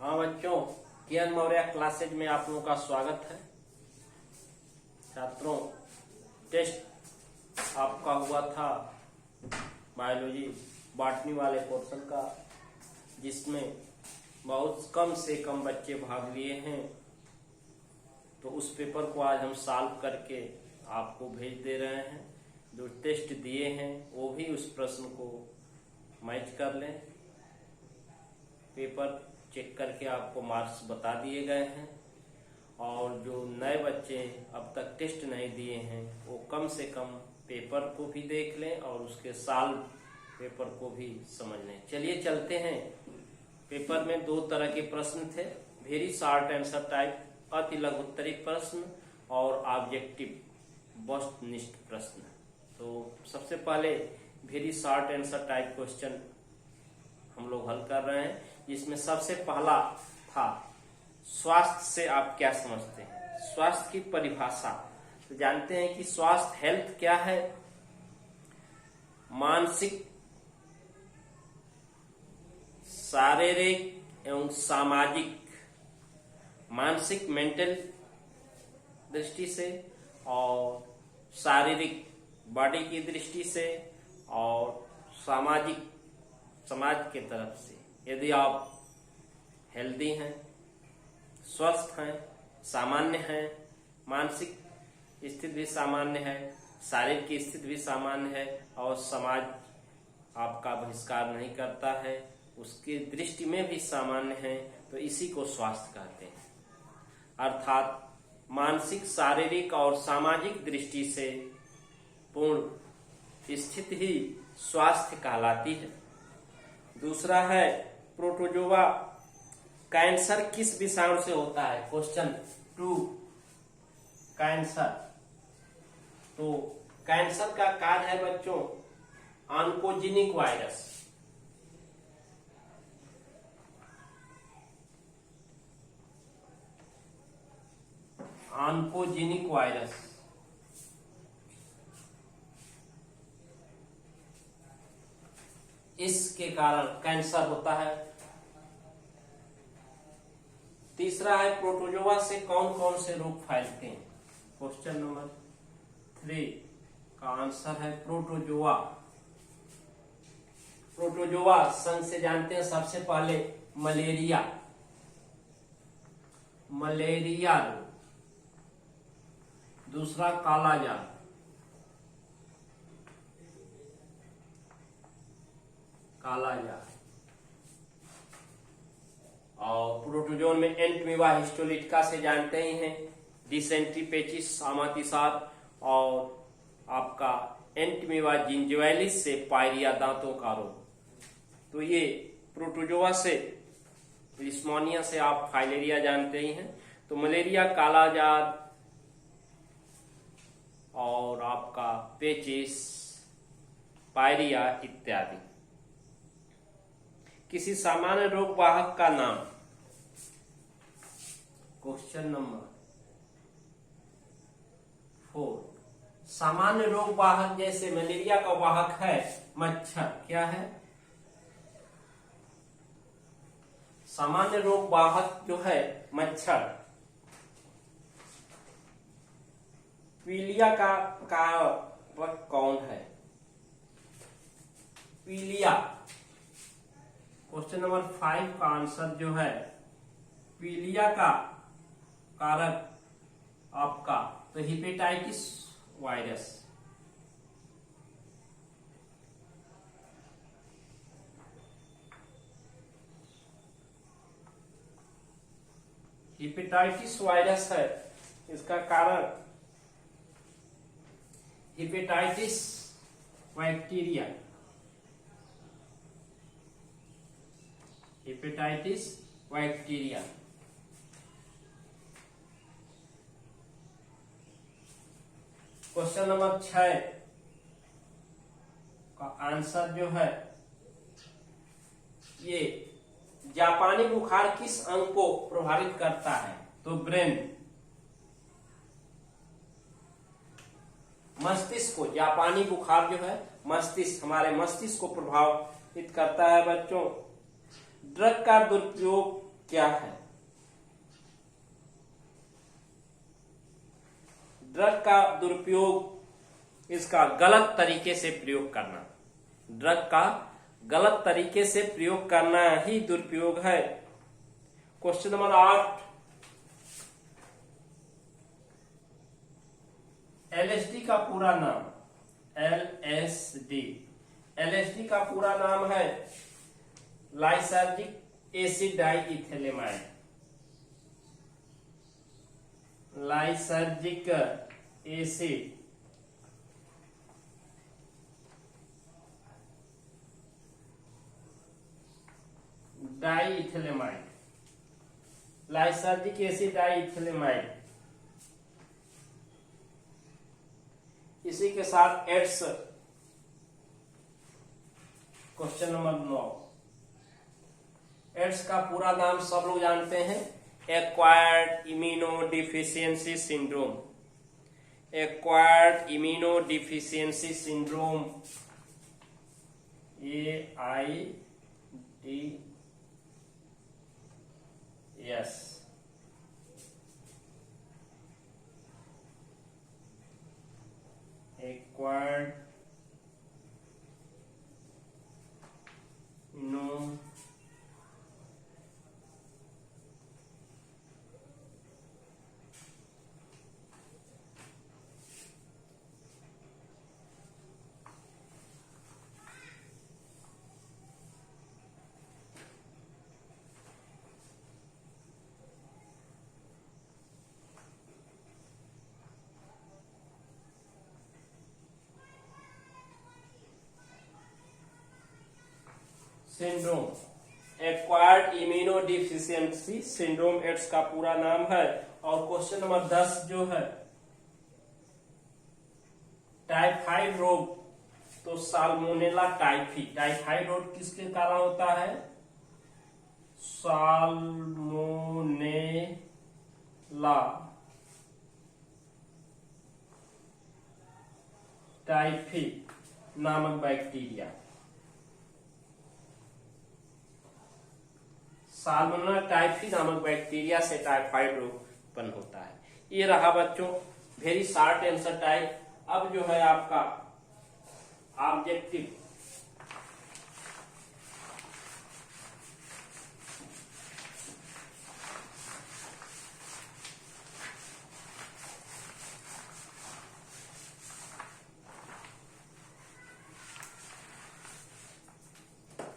हाँ बच्चों, किरण मौर्य क्लासेज में आप लोगों का स्वागत है। छात्रों, टेस्ट आपका हुआ था बायोलॉजी बॉटनी वाले पोर्शन का, जिसमें बहुत कम से कम बच्चे भाग लिए हैं। तो उस पेपर को आज हम सॉल्व करके आपको भेज दे रहे हैं। जो टेस्ट दिए हैं वो भी उस प्रश्न को मैच कर लें। पेपर चेक करके आपको मार्क्स बता दिए गए हैं, और जो नए बच्चे अब तक टेस्ट नहीं दिए हैं वो कम से कम पेपर को भी देख लें और उसके सॉल्व पेपर को भी समझ लें। चलिए चलते हैं। पेपर में दो तरह के प्रश्न थे, वेरी शॉर्ट आंसर टाइप अति लघु उत्तरीय प्रश्न और ऑब्जेक्टिव वस्तुनिष्ठ प्रश्न। तो सबसे पहले very short answer type question हम लोग हल कर रहे हैं, जिसमें सबसे पहला था स्वास्थ्य से आप क्या समझते हैं। स्वास्थ्य की परिभाषा तो जानते हैं कि स्वास्थ्य हेल्थ क्या है, मानसिक शारीरिक एवं सामाजिक, मानसिक मेंटल दृष्टि से और शारीरिक बॉडी की दृष्टि से और सामाजिक समाज के तरफ से। यदि आप हेल्दी हैं, स्वस्थ हैं, सामान्य हैं, मानसिक स्थिति भी सामान्य है, शारीरिक की स्थिति भी सामान्य है और समाज आपका बहिष्कार नहीं करता है, उसकी दृष्टि में भी सामान्य है, तो इसी को स्वास्थ्य कहते हैं। अर्थात मानसिक, शारीरिक और सामाजिक दृष्टि से पूर्ण स्थिति ही स्वास्थ्य कहलाती है। दूसरा है प्रोटोजोआ, कैंसर किस विषाणु से होता है। Question 2, cancer. तो कैंसर का कार्य है बच्चों ऑन्कोजेनिक वायरस। ऑन्कोजेनिक वायरस इसके कारण कैंसर होता है। तीसरा है प्रोटोजोआ से कौन कौन से रोग फैलते हैं। क्वेश्चन नंबर 3 का आंसर है प्रोटोजोआ। प्रोटोजोआ संघ से जानते हैं सबसे पहले मलेरिया, मलेरिया रोग। दूसरा कालाजार, कालाजार। और प्रोटोजोन में एंटमीबा हिस्टोलिटिका से जानते ही हैं, डिसेंट्री, पेचिस, सामातिसार, और आपका एंटमीबा जिंजिवालिस से पायरिया, दांतों का रोग। तो ये प्रोटोजोआ से, लिस्मोनिया से आप फाइलेरिया जानते ही हैं। तो मलेरिया, कालाजार और आपका पेचिस, पायरिया इत्यादि। किसी सामान्य रोग वाहक का नाम। क्वेश्चन नंबर 4, सामान्य रोग वाहक जैसे मलेरिया का वाहक है मच्छर। क्या है सामान्य रोग वाहक जो है मच्छर। पीलिया का कारक कौन है। पीलिया, क्वेश्चन नंबर 5 का आंसर जो है पीलिया का कारक आपका तो हेपेटाइटिस वायरस। हेपेटाइटिस वायरस है, इसका कारण hepatitis bacteria, hepatitis bacteria. Question number 6 का आंसर जो है ये जापानी बुखार किस अंग को प्रभावित करता है। तो ब्रेन, मस्तिष्क को। जापानी बुखार जो है मस्तिष्क, हमारे मस्तिष्क को प्रभावित करता है बच्चों। ड्रग का दुरुपयोग क्या है? ड्रग का दुरुपयोग, इसका गलत तरीके से प्रयोग करना, ड्रग का गलत तरीके से प्रयोग करना ही दुरुपयोग है। क्वेश्चन नंबर 8, एलएसडी का पूरा नाम, एलएसडी, एलएसडी का पूरा नाम है lysergic acid diethylamide, lysergic acid diethylamide, lysergic acid diethylamide. इसी के साथ एड्स, क्वेश्चन नंबर 9, एड्स का पूरा नाम सब लोग जानते हैं, acquired immunodeficiency syndrome, acquired immunodeficiency syndrome, AIDS, acquired syndrome, acquired immunodeficiency syndrome AIDS का पूरा नाम है। और क्वेश्चन नंबर 10 जो है, टाइफाइड रोग, तो साल्मोनेला टाइफी, टाइफाइड रोग किसके कारण होता है? साल्मोनेला टाइफी नामक बैक्टीरिया, साल्मोनेला टाइफी नामक बैक्टीरिया से टाइफाइड रोग उत्पन्न होता है। ये रहा बच्चों वेरी शॉर्ट आंसर टाइप। अब जो है आपका ऑब्जेक्टिव,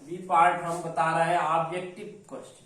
बी पार्ट हम बता रहे हैं ऑब्जेक्टिव क्वेश्चन।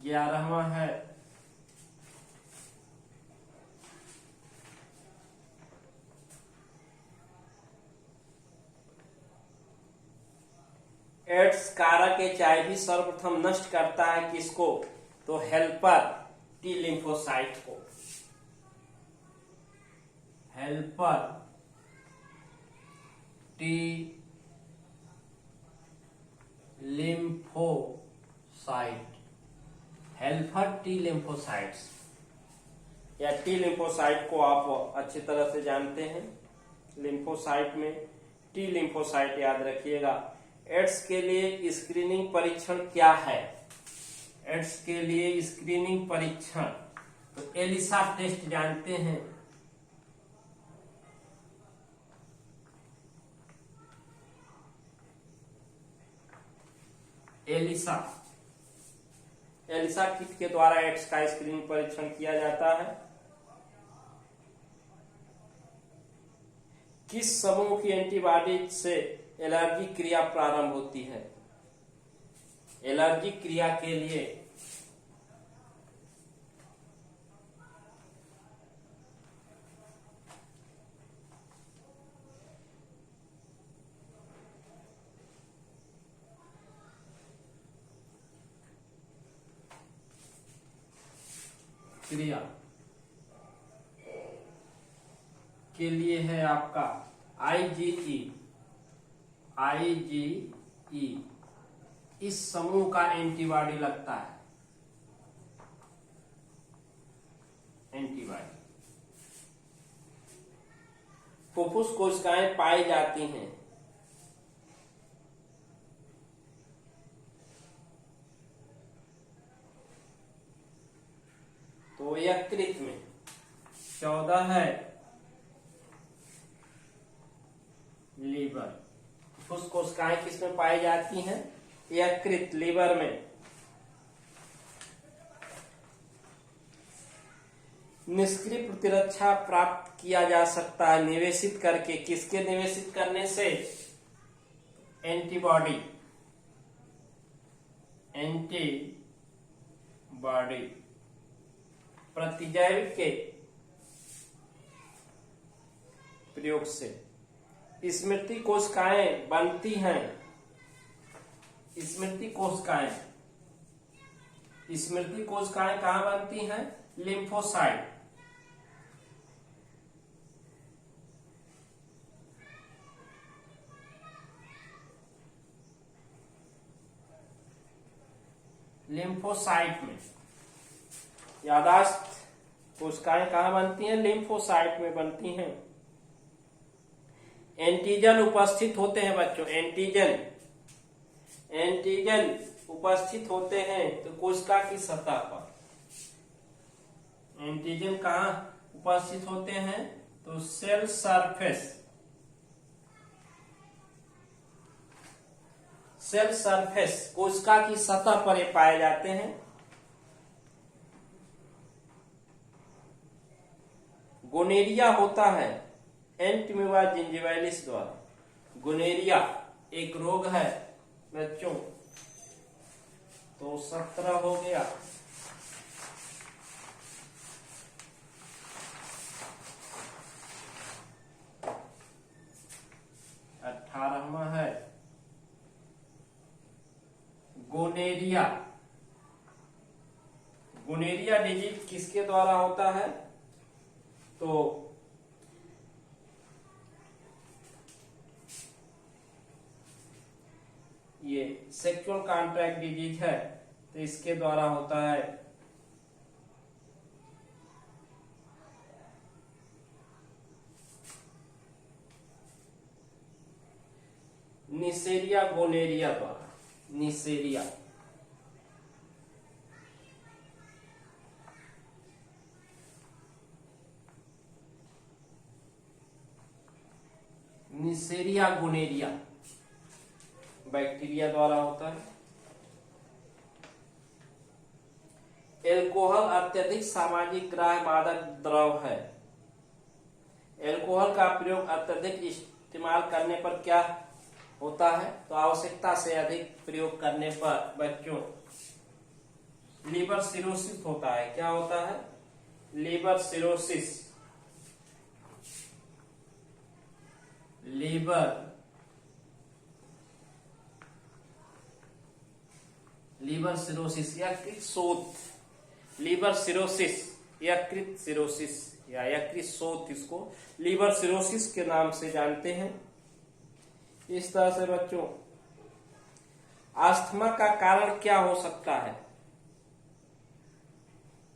ग्यारहवां है एड्स कारक HIV सर्वप्रथम नष्ट करता है किसको? तो हेल्पर टी लिम्फोसाइट को, helper T lymphocyte, helper T lymphocytes या टी लिम्फोसाइट को आप अच्छी तरह से जानते हैं। लिम्फोसाइट में टी लिम्फोसाइट याद रखिएगा। एड्स के लिए स्क्रीनिंग परीक्षण क्या है? एड्स के लिए स्क्रीनिंग परीक्षण, तो एलिसा टेस्ट जानते हैं, एलिसा, एलिसा किट के द्वारा एड्स का स्क्रीनिंग परीक्षण किया जाता है। किस समूह की एंटीबॉडी से एलर्जी क्रिया प्रारंभ होती है? एलर्जी क्रिया के लिए क्रिया के लिए है आपका IgE, IgE इस समूह का एंटीबॉडी लगता है, एंटीबॉडी फुफ्फुस कोशिकाएं पाई जाती हैं? तो यकृत में। 14 है लीवर। फुफ्फुस कोशिकाएं किसमें पाई जाती हैं? यकृत, लीवर में। निष्क्रिय प्रतिरक्षा प्राप्त किया जा सकता है निवेशित करके। किसके निवेशित करने से? एंटीबॉडी। एंटीबॉडी प्रतिजैविक के प्रयोग से। स्मृति कोशिकाएं बनती हैं। स्मृति कोशिकाएं कहां बनती हैं? लिम्फोसाइट। लिम्फोसाइट में। याददाश्त कोशिकाएं कहां बनती हैं? लिम्फोसाइट में बनती हैं। एंटीजन उपस्थित होते हैं बच्चों। एंटीजन उपस्थित होते हैं तो कोशिका की सतह पर। एंटीजन कहां उपस्थित होते हैं? तो सेल सरफेस। सेल सरफेस कोशिका की सतह पर ये पाए जाते हैं। गोनेरिया होता है एंटीमीवा जिंजिवालिस द्वारा। गोनेरिया एक रोग है बच्चों। तो 17 हो गया। 18वां है गोनेरिया। गोनेरिया डिजीज किसके द्वारा होता है? तो ये सेक्सुअल कॉन्ट्रैक्ट डिजीज है तो इसके द्वारा होता है। निसेरिया गोनेरिया द्वारा। निसेरिया गोनेरिया बैक्टीरिया द्वारा होता है। एल्कोहल अत्यधिक सामाजिक ग्राह्य मादक द्रव है। एल्कोहल का प्रयोग अत्यधिक इस्तेमाल करने पर क्या होता है? तो आवश्यकता से अधिक प्रयोग करने पर बच्चों लीवर सिरोसिस होता है। क्या होता है? Liver cirrhosis. लीवर सिरोसिस यकृत शोथ। लीवर सिरोसिस यकृत सिरोसिस या यकृत शोथ, इसको लीवर सिरोसिस के नाम से जानते हैं। इस तरह से बच्चों अस्थमा का कारण क्या हो सकता है?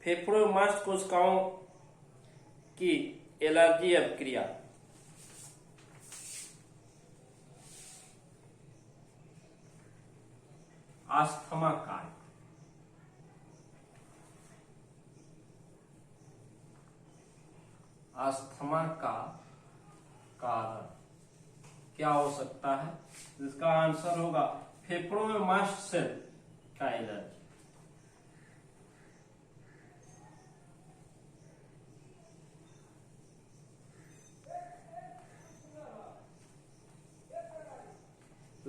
फेफड़ों में मांस कोशिकाओं की एलर्जी अभिक्रिया। अस्थमा कारण। अस्थमा का कारण क्या हो सकता है? इसका आंसर होगा फेफड़ों में मास्ट सेल का एलर्जी।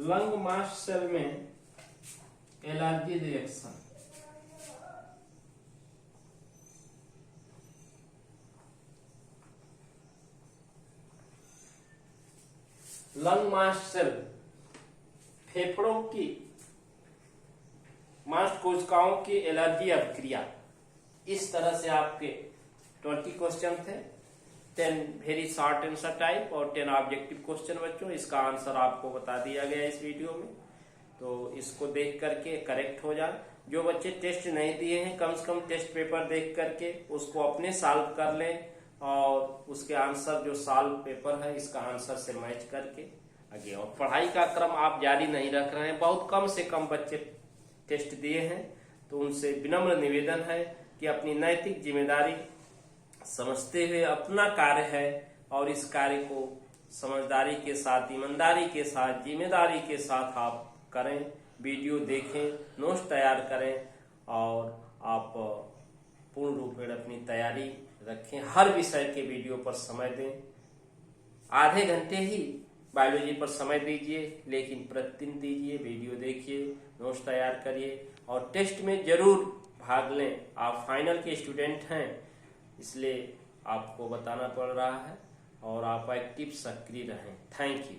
लंग मास्ट सेल में allergy reaction. Lung mast cell फेफड़ों की मास्ट कोशिकाओं की एलर्जी अभिक्रिया। इस तरह से आपके 20 क्वेश्चन थे। 10 वेरी शॉर्ट आंसर टाइप और 10 ऑब्जेक्टिव क्वेश्चन बच्चों। इसका आंसर आपको बता दिया गया इस वीडियो में, तो इसको देख करके करेक्ट हो जाए। जो बच्चे टेस्ट नहीं दिए हैं कम से कम टेस्ट पेपर देख करके उसको अपने सॉल्व कर लें और उसके आंसर जो सॉल्व पेपर है इसका आंसर से मैच करके आगे। और पढ़ाई का क्रम आप जारी नहीं रख रहे हैं, बहुत कम से कम बच्चे टेस्ट दिए हैं, तो उनसे विनम्र निवेदन है कि अपनी नैतिक जिम्मेदारी समझते हुए अपना कार्य है और इस कार्य को समझदारी के साथ, ईमानदारी के साथ, जिम्मेदारी के साथ आप करें। वीडियो देखें, नोट्स तैयार करें और आप पूर्ण रूप में अपनी तैयारी रखें। हर विषय के वीडियो पर समय दें, आधे घंटे ही बायोलॉजी पर समय दीजिए, लेकिन प्रतिदिन दीजिए, वीडियो देखिए, नोट्स तैयार करिए और टेस्ट में जरूर भाग लें। आप फाइनल के स्टूडेंट हैं, इसलिए आपको बताना पड़ रहा है, और आप एक्टिव सक्रिय रहें। Thank you.